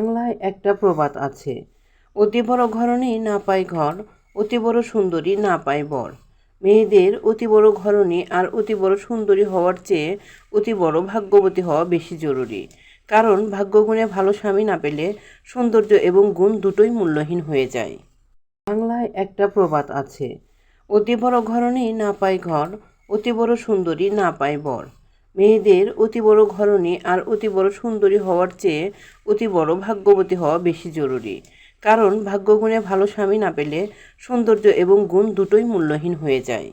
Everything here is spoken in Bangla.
বাংলায় একটা প্রবাদ আছে, অতি বড় ঘরণী না পায় ঘর, অতি বড় সুন্দরী না পায় বর। মেয়েদের অতি বড় ঘরণী আর অতি বড় সুন্দরী হওয়ার চেয়ে অতি বড় ভাগ্যবতী হওয়া বেশি জরুরি। কারণ ভাগ্যগুণে ভালো স্বামী না পেলে সৌন্দর্য এবং গুণ দুটোই মূল্যহীন হয়ে যায়। বাংলায় একটা প্রবাদ আছে, অতি বড় ঘরণী না পায় ঘর, অতি বড় সুন্দরী না পায় বর। মেয়েদের অতি বড় ঘরণী আর অতি বড় সুন্দরী হওয়ার চেয়ে অতি বড় ভাগ্যবতী হওয়া বেশি জরুরি। কারণ ভাগ্যগুণে ভালো স্বামী না পেলে সৌন্দর্য এবং গুণ দুটোই মূল্যহীন হয়ে যায়।